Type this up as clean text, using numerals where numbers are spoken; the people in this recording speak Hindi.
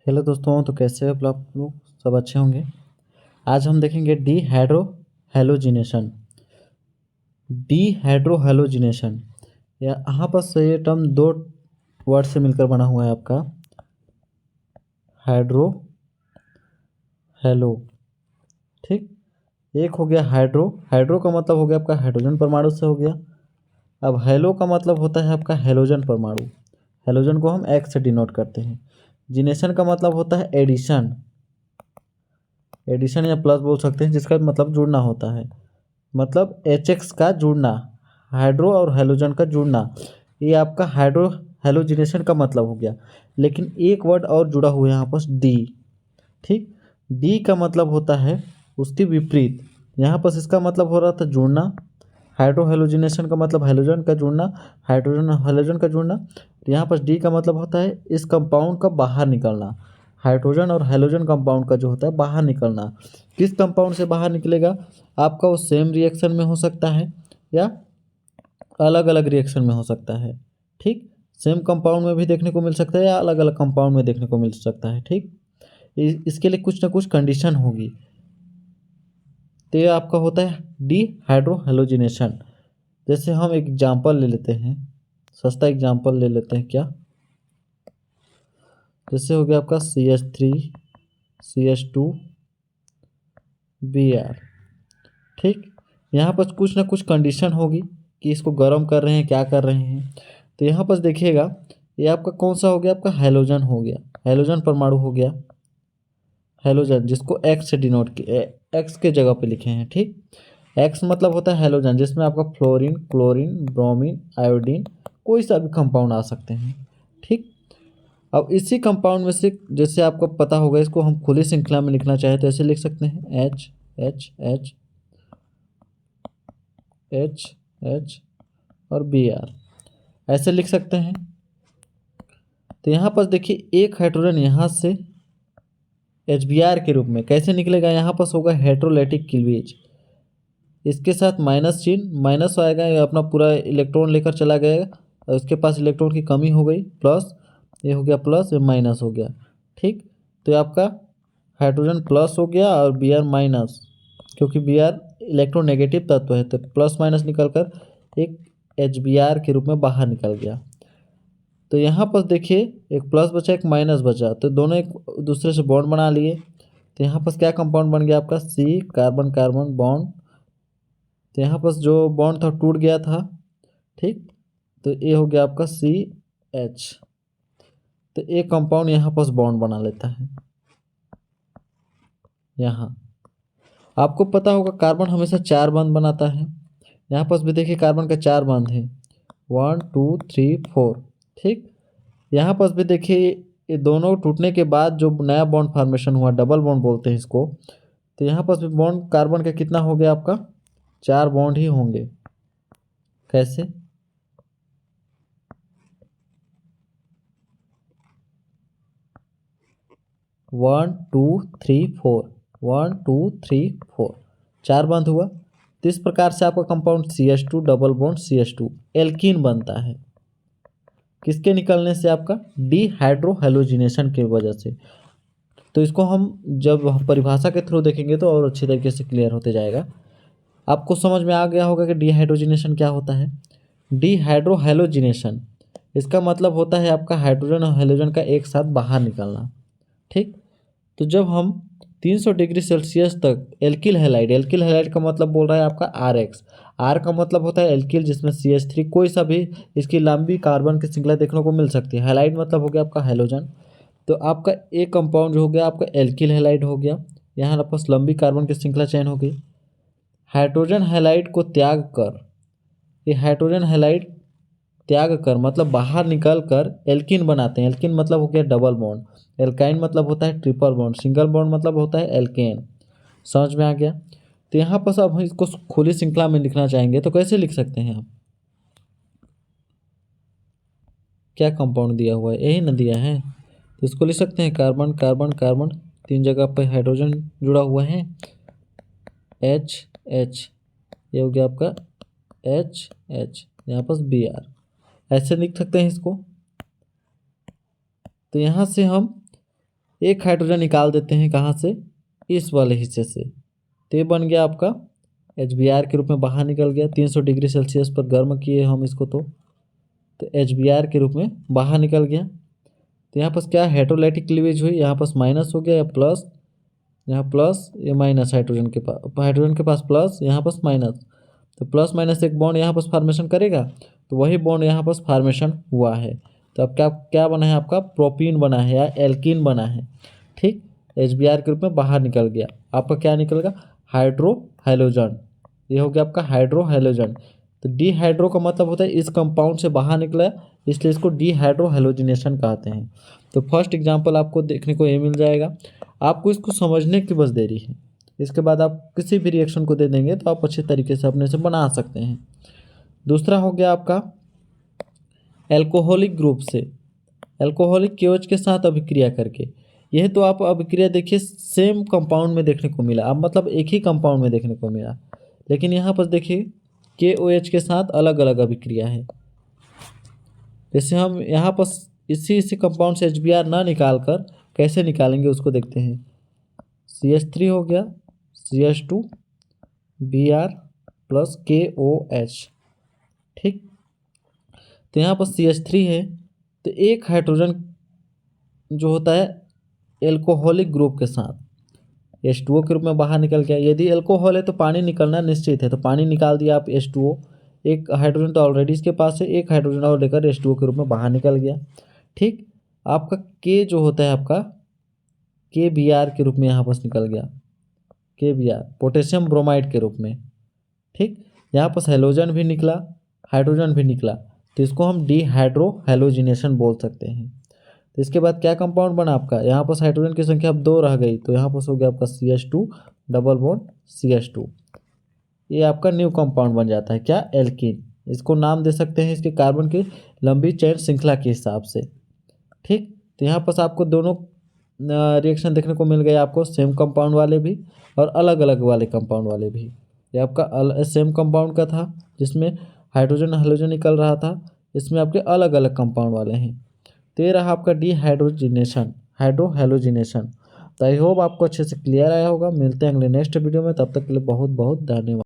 हेलो दोस्तों, तो कैसे हो आप लोग? सब अच्छे होंगे। आज हम देखेंगे D hydro halogenation. D hydro halogenation यहाँ पर से ये टर्म दो वर्ड से मिलकर बना हुआ है आपका हाइड्रो हेलो। ठीक, एक हो गया हाइड्रो। हाइड्रो का मतलब हो गया आपका हाइड्रोजन परमाणु से हो गया। अब हेलो का मतलब होता है आपका हेलोजन परमाणु। हेलोजन को हम एक्स से डिनोट करते हैं। जिनेशन का मतलब होता है एडिशन। एडिशन या प्लस बोल सकते हैं, जिसका मतलब जुड़ना होता है। मतलब एच एक्स का जुड़ना, हाइड्रो और हेलोजन का जुड़ना, ये आपका हाइड्रो हेलोजिनेशन का मतलब हो गया। लेकिन एक वर्ड और जुड़ा हुआ है यहाँ पर, डी। ठीक, डी का मतलब होता है उसके विपरीत। यहाँ पर इसका मतलब हो रहा था जुड़ना। हाइड्रो हेलोजिनेशन का मतलब हेलोजन का जुड़ना, हाइड्रोजन हेलोजन का जुड़ना। तो यहाँ पर डी का मतलब होता है इस कंपाउंड का बाहर निकलना। हाइड्रोजन और हेलोजन कंपाउंड का जो होता है बाहर निकलना। किस कंपाउंड से बाहर निकलेगा? आपका वो सेम रिएक्शन में हो सकता है या अलग अलग रिएक्शन में हो सकता है। ठीक, सेम कंपाउंड में भी देखने को मिल सकता है या अलग अलग कंपाउंड में देखने को मिल सकता है। ठीक, इसके लिए कुछ ना कुछ कंडीशन होगी। तो ये आपका होता है डी हाइड्रो हेलोजिनेशन। जैसे हम एक एग्जाम्पल ले लेते हैं, सस्ता एग्जाम्पल ले लेते हैं। क्या? जैसे हो गया आपका CH3 CH2 Br। ठीक, यहाँ पर कुछ ना कुछ कंडीशन होगी कि इसको गर्म कर रहे हैं, क्या कर रहे हैं। तो यहाँ पर देखिएगा, ये आपका कौन सा हो गया? आपका हेलोजन हो गया, हेलोजन परमाणु हो गया। हेलोजन जिसको एक्स से डिनोट किया, एक्स के जगह पे लिखे हैं। ठीक, एक्स मतलब होता है हेलोजन, जिसमें आपका फ्लोरीन, क्लोरीन, ब्रोमीन, आयोडीन, कोई सा भी कंपाउंड आ सकते हैं। ठीक, अब इसी कंपाउंड में से जैसे आपको पता होगा, इसको हम खुली श्रृंखला में लिखना चाहे तो ऐसे लिख सकते हैं, H H H H H और Br, ऐसे लिख सकते हैं। तो यहाँ पर देखिए, एक हाइड्रोजन यहाँ से HBr के रूप में कैसे निकलेगा? यहाँ पर होगा हेट्रोलाइटिक क्लीवेज। इसके साथ माइनस चिन्ह, माइनस आएगा, ये अपना पूरा इलेक्ट्रॉन लेकर चला गया और इसके पास इलेक्ट्रॉन की कमी हो गई, प्लस ये हो गया प्लस, ये माइनस हो गया। ठीक, तो ये आपका हाइड्रोजन प्लस हो गया और Br माइनस, क्योंकि Br इलेक्ट्रोनेगेटिव तत्व है तो प्लस माइनस निकल कर एक HBr के रूप में बाहर निकल गया। तो यहाँ पर देखिए, एक प्लस बचा एक माइनस बचा, तो दोनों एक दूसरे से बॉन्ड बना लिए। तो यहाँ पर क्या कंपाउंड बन गया आपका? C carbon carbon bond. तो यहाँ पर जो बॉन्ड था टूट गया था। ठीक, तो ये हो गया आपका CH। तो एक कंपाउंड यहाँ पर बॉन्ड बना लेता है। यहाँ आपको पता होगा कार्बन हमेशा चार बॉन्ड बनाता है। यहाँ पर भी देखिए कार्बन का चार बॉन्ड है, 1 2 3 4। ठीक, यहाँ पर भी देखिए, ये दोनों टूटने के बाद जो नया बॉन्ड फॉर्मेशन हुआ, डबल बॉन्ड बोलते हैं इसको। तो यहाँ पर भी बॉन्ड कार्बन का कितना हो गया आपका? चार बॉन्ड ही होंगे। कैसे? वन टू थ्री फोर, 1 2 3 4, चार बंद हुआ। तो इस प्रकार से आपका compound CH2 double bond CH2 alkene बनता है। किसके निकलने से? आपका डीहाइड्रो हेलोजिनेशन की वजह से। तो इसको हम जब परिभाषा के थ्रू देखेंगे तो और अच्छी तरीके से क्लियर होते जाएगा। आपको समझ में आ गया होगा कि डीहाइड्रोजिनेशन क्या होता है। डीहाइड्रो हेलोजिनेशन, इसका मतलब होता है आपका हाइड्रोजन और हेलोजन का एक साथ बाहर निकलना। ठीक, तो जब हम 300 डिग्री सेल्सियस तक एल्किल हैलाइड, एल्किल हैलाइड का मतलब बोल रहा है आपका RX। आर का मतलब होता है एल्किल, जिसमें CH3 कोई सा भी इसकी लंबी कार्बन की श्रृंखला देखने को मिल सकती है। हैलाइड मतलब हो गया आपका हेलोजन। तो आपका एक कंपाउंड जो हो गया आपका एल्किल हैलाइड हो गया। यहाँ आपस लंबी कार्बन की श्रृंखला चयन हो गई। हाइड्रोजन हैलाइड को त्याग कर, ये हाइड्रोजन हैलाइड त्याग कर मतलब बाहर निकल कर एल्किन बनाते हैं। एल्किन मतलब हो गया डबल बॉन्ड। एल्काइन मतलब होता है ट्रिपल बॉन्ड। सिंगल बॉन्ड मतलब होता है एल्केन। समझ में आ गया? तो यहाँ पर अब हम इसको खुली श्रृंखला में लिखना चाहेंगे तो कैसे लिख सकते हैं आप? क्या कंपाउंड दिया हुआ है? यही ना दिया है, तो इसको लिख सकते हैं कार्बन कार्बन कार्बन, तीन जगह पर हाइड्रोजन जुड़ा हुआ है, H H, ये हो गया आपका H H, यहाँ पर Br, ऐसे लिख सकते हैं इसको। तो यहाँ से हम एक हाइड्रोजन निकाल देते हैं कहाँ से, इस वाले हिस्से से, तो ये बन गया आपका HBr के रूप में बाहर निकल गया। 300 डिग्री सेल्सियस पर गर्म किए हम इसको, तो HBr के रूप में बाहर निकल गया। तो यहाँ पर क्या हाइड्रोलाइटिक क्लीवेज हुई, यहाँ पर माइनस हो गया या प्लस, यहाँ प्लस ये माइनस, हाइड्रोजन के पास प्लस, यहाँ पर माइनस, तो प्लस माइनस एक बॉन्ड यहाँ पर फॉर्मेशन करेगा, तो वही बॉन्ड यहाँ पर फॉर्मेशन हुआ है। तो अब क्या क्या बना है आपका, प्रोपीन बना है या एल्कीन बना है। ठीक, HBr के रूप में बाहर निकल गया, आपका क्या निकलेगा, हाइड्रो हैलोजन। ये हो गया आपका हाइड्रो हैलोजन। तो डिहाइड्रो का मतलब होता है इस कंपाउंड से बाहर निकला है, इसलिए इसको डिहाइड्रो हैलोजिनेशन कहते हैं। तो फर्स्ट एग्जांपल आपको देखने को ये मिल जाएगा। आपको इसको समझने की बस देरी है, इसके बाद आप किसी भी रिएक्शन को दे देंगे तो आप अच्छे तरीके से अपने से बना सकते हैं। दूसरा हो गया आपका एल्कोहलिक ग्रुप से, एल्कोहलिक KOH के साथ अभिक्रिया करके। यह तो आप अभिक्रिया देखिए सेम कंपाउंड में देखने को मिला, अब मतलब एक ही कंपाउंड में देखने को मिला, लेकिन यहाँ पर देखिए KOH के साथ अलग अलग अभिक्रिया है। जैसे हम यहाँ पर इसी कंपाउंड से HBr ना निकाल कर कैसे निकालेंगे उसको देखते हैं। CH3 हो गया, CH2 Br प्लस KOH। ठीक, तो यहाँ पर CH3 है, तो एक हाइड्रोजन जो होता है एल्कोहलिक ग्रुप के साथ H2O के रूप में बाहर निकल गया। यदि अल्कोहल है तो पानी निकलना निश्चित है, तो पानी निकाल दिया आप H2O, एक हाइड्रोजन तो ऑलरेडी इसके पास है, एक हाइड्रोजन और लेकर H2O के रूप में बाहर निकल गया। ठीक, आपका K जो होता है आपका KBr के रूप में यहाँ पर निकल गया, KBr पोटेशियम ब्रोमाइड के रूप में। ठीक, यहाँ पर हैलोजन भी निकला, हाइड्रोजन भी निकला, तो इसको हम डिहाइड्रो हैलोजिनेशन बोल सकते हैं। तो इसके बाद क्या कंपाउंड बना आपका, यहाँ पर हाइड्रोजन की संख्या अब 2 रह गई, तो यहाँ पर हो गया आपका CH2 डबल बॉन्ड CH2। ये आपका न्यू कंपाउंड बन जाता है क्या, एल्कीन। इसको नाम दे सकते हैं इसके कार्बन की लंबी चेन श्रृंखला के हिसाब से। ठीक, तो यहाँ पर आपको दोनों रिएक्शन देखने को मिल गए, आपको सेम कंपाउंड वाले भी और अलग अलग वाले कंपाउंड वाले भी। ये आपका सेम कंपाउंड का था जिसमें हाइड्रोजन हाइड्रोजन निकल रहा था, इसमें आपके अलग अलग कंपाउंड वाले हैं। तो ये रहा आपका डिहाइड्रोजिनेशन, हाइड्रो हैलोजिनेशन। तो आई होप आपको अच्छे से क्लियर आया होगा। मिलते हैं अगले नेक्स्ट वीडियो में, तब तक के लिए बहुत बहुत धन्यवाद।